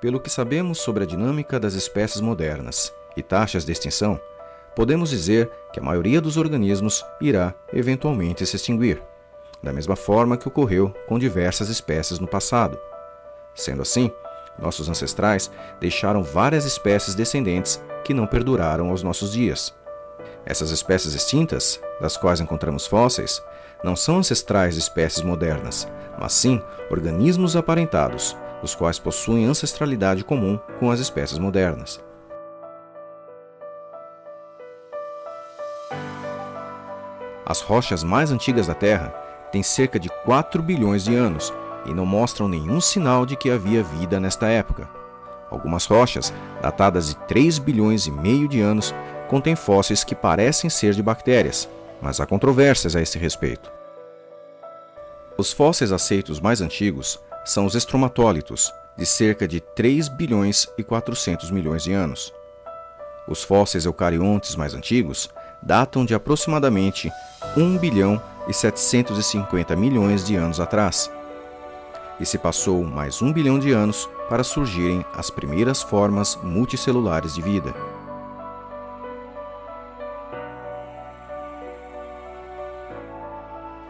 Pelo que sabemos sobre a dinâmica das espécies modernas e taxas de extinção, podemos dizer que a maioria dos organismos irá eventualmente se extinguir, da mesma forma que ocorreu com diversas espécies no passado. Sendo assim, nossos ancestrais deixaram várias espécies descendentes que não perduraram aos nossos dias. Essas espécies extintas, das quais encontramos fósseis, não são ancestrais de espécies modernas, mas sim organismos aparentados, os quais possuem ancestralidade comum com as espécies modernas. As rochas mais antigas da Terra têm cerca de 4 bilhões de anos e não mostram nenhum sinal de que havia vida nesta época. Algumas rochas, datadas de 3 bilhões e meio de anos, contêm fósseis que parecem ser de bactérias, mas há controvérsias a esse respeito. Os fósseis aceitos mais antigos são os estromatólitos, de cerca de 3 bilhões e 400 milhões de anos. Os fósseis eucariontes mais antigos datam de aproximadamente 1 bilhão e 750 milhões de anos atrás. E se passou mais 1 bilhão de anos para surgirem as primeiras formas multicelulares de vida.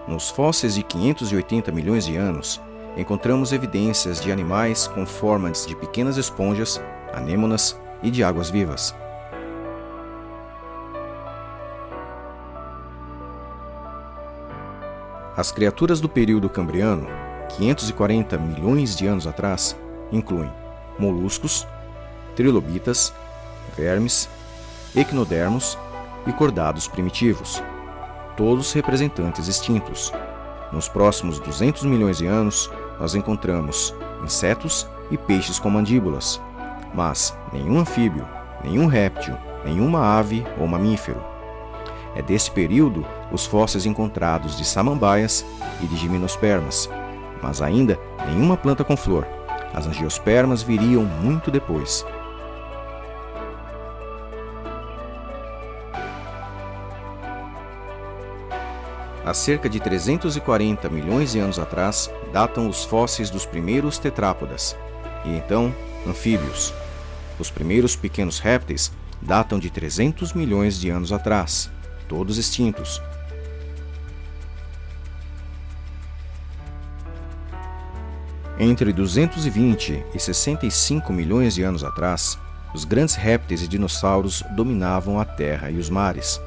Nos fósseis de 580 milhões de anos, encontramos evidências de animais com formas de pequenas esponjas, anêmonas e de águas vivas. As criaturas do período Cambriano, 540 milhões de anos atrás, incluem moluscos, trilobitas, vermes, equinodermos e cordados primitivos, todos representantes extintos. Nos próximos 200 milhões de anos, nós encontramos insetos e peixes com mandíbulas, mas nenhum anfíbio, nenhum réptil, nenhuma ave ou mamífero. É desse período os fósseis encontrados de samambaias e de gimnospermas, mas ainda nenhuma planta com flor. As angiospermas viriam muito depois. Há cerca de 340 milhões de anos atrás, datam os fósseis dos primeiros tetrápodas, e então, anfíbios. Os primeiros pequenos répteis datam de 300 milhões de anos atrás, todos extintos. Entre 220 e 65 milhões de anos atrás, os grandes répteis e dinossauros dominavam a terra e os mares.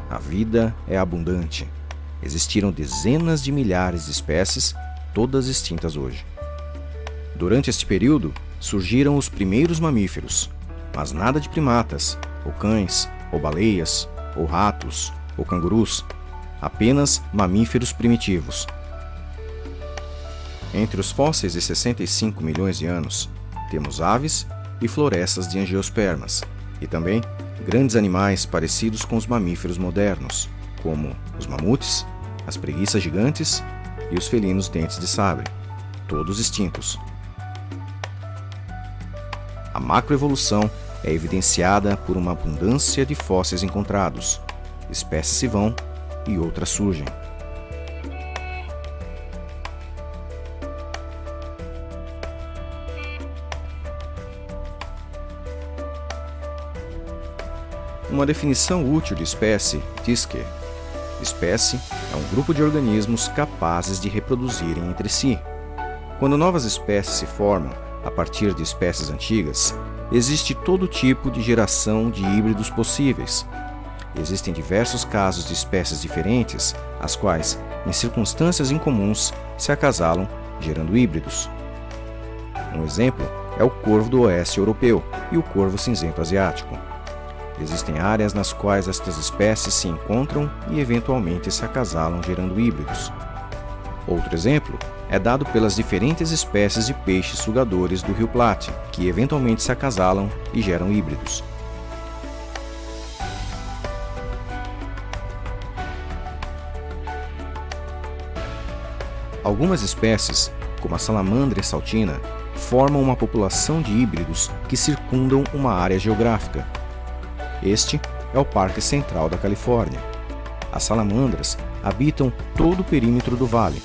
A vida é abundante. Existiram dezenas de milhares de espécies, todas extintas hoje. Durante este período, surgiram os primeiros mamíferos, mas nada de primatas, ou cães, ou baleias, ou ratos, ou cangurus, apenas mamíferos primitivos. Entre os fósseis de 65 milhões de anos, temos aves e florestas de angiospermas, e também grandes animais parecidos com os mamíferos modernos, como os mamutes, as preguiças gigantes e os felinos dentes de sabre, todos extintos. A macroevolução é evidenciada por uma abundância de fósseis encontrados. Espécies se vão e outras surgem. Uma definição útil de espécie diz que espécie é um grupo de organismos capazes de reproduzirem entre si. Quando novas espécies se formam a partir de espécies antigas, existe todo tipo de geração de híbridos possíveis. Existem diversos casos de espécies diferentes, as quais, em circunstâncias incomuns, se acasalam, gerando híbridos. Um exemplo é o corvo do oeste europeu e o corvo cinzento asiático. Existem áreas nas quais estas espécies se encontram e eventualmente se acasalam, gerando híbridos. Outro exemplo é dado pelas diferentes espécies de peixes sugadores do Rio Plate, que eventualmente se acasalam e geram híbridos. Algumas espécies, como a salamandra saltina, formam uma população de híbridos que circundam uma área geográfica. Este é o Parque Central da Califórnia. As salamandras habitam todo o perímetro do vale.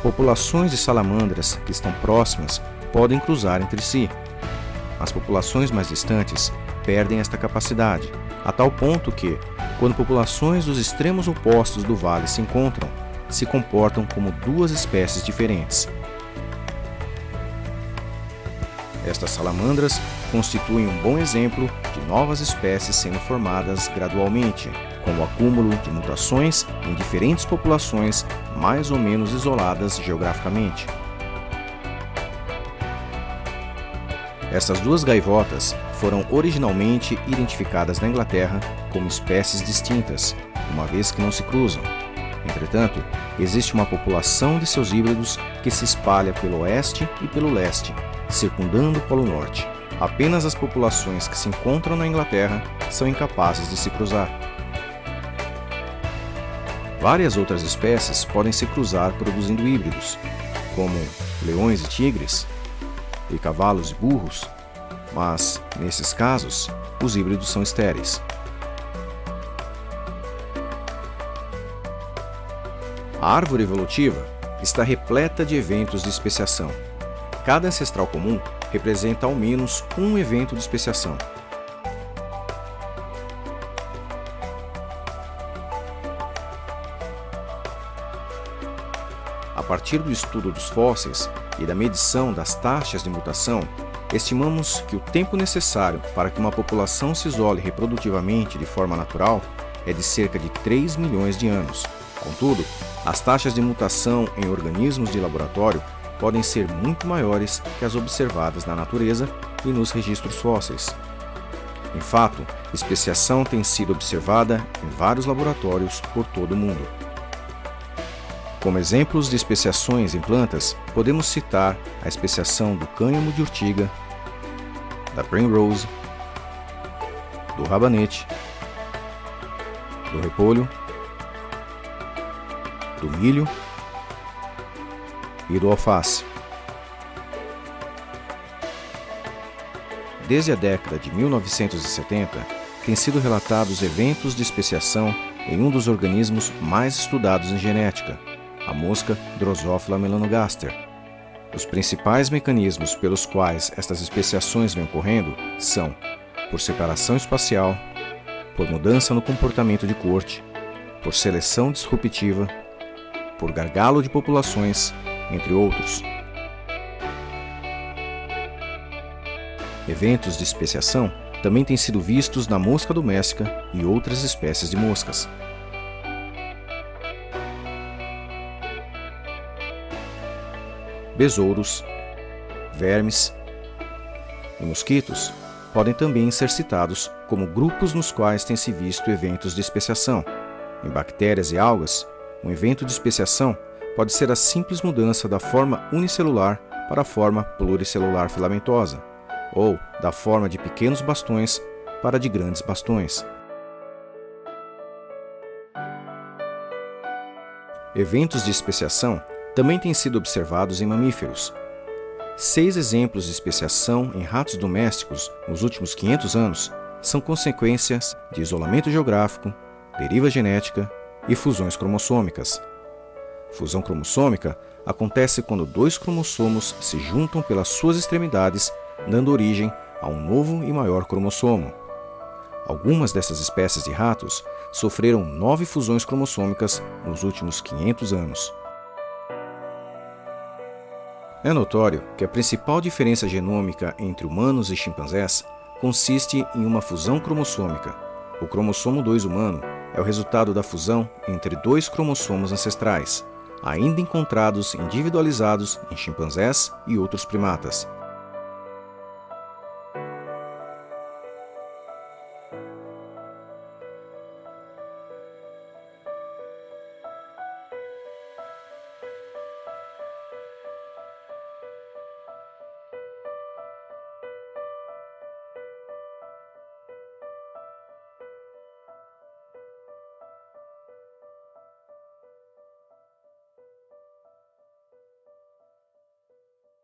Populações de salamandras que estão próximas podem cruzar entre si, as populações mais distantes perdem esta capacidade, a tal ponto que, quando populações dos extremos opostos do vale se encontram, se comportam como duas espécies diferentes. Estas salamandras constituem um bom exemplo de novas espécies sendo formadas gradualmente, com o acúmulo de mutações em diferentes populações mais ou menos isoladas geograficamente. Estas duas gaivotas foram originalmente identificadas na Inglaterra como espécies distintas, uma vez que não se cruzam. Entretanto, existe uma população de seus híbridos que se espalha pelo oeste e pelo leste, circundando o Polo Norte. Apenas as populações que se encontram na Inglaterra são incapazes de se cruzar. Várias outras espécies podem se cruzar produzindo híbridos, como leões e tigres, e cavalos e burros, mas, nesses casos, os híbridos são estéreis. A árvore evolutiva está repleta de eventos de especiação. Cada ancestral comum representa ao menos um evento de especiação. A partir do estudo dos fósseis e da medição das taxas de mutação, estimamos que o tempo necessário para que uma população se isole reprodutivamente de forma natural é de cerca de 3 milhões de anos. Contudo, as taxas de mutação em organismos de laboratório podem ser muito maiores que as observadas na natureza e nos registros fósseis. Em fato, especiação tem sido observada em vários laboratórios por todo o mundo. Como exemplos de especiações em plantas, podemos citar a especiação do cânhamo de urtiga, da primrose, do rabanete, do repolho, do milho e do alface. Desde a década de 1970, têm sido relatados eventos de especiação em um dos organismos mais estudados em genética, a mosca Drosophila melanogaster. Os principais mecanismos pelos quais estas especiações vêm ocorrendo são por separação espacial, por mudança no comportamento de corte, por seleção disruptiva, por gargalo de populações, entre outros. Eventos de especiação também têm sido vistos na mosca doméstica e outras espécies de moscas. Besouros, vermes e mosquitos podem também ser citados como grupos nos quais tem se visto eventos de especiação. Em bactérias e algas, um evento de especiação pode ser a simples mudança da forma unicelular para a forma pluricelular filamentosa, ou da forma de pequenos bastões para a de grandes bastões. Eventos de especiação também têm sido observados em mamíferos. 6 exemplos de especiação em ratos domésticos nos últimos 500 anos são consequências de isolamento geográfico, deriva genética e fusões cromossômicas. Fusão cromossômica acontece quando 2 cromossomos se juntam pelas suas extremidades, dando origem a um novo e maior cromossomo. Algumas dessas espécies de ratos sofreram 9 fusões cromossômicas nos últimos 500 anos. É notório que a principal diferença genômica entre humanos e chimpanzés consiste em uma fusão cromossômica. O cromossomo 2 humano é o resultado da fusão entre 2 cromossomos ancestrais, ainda encontrados individualizados em chimpanzés e outros primatas.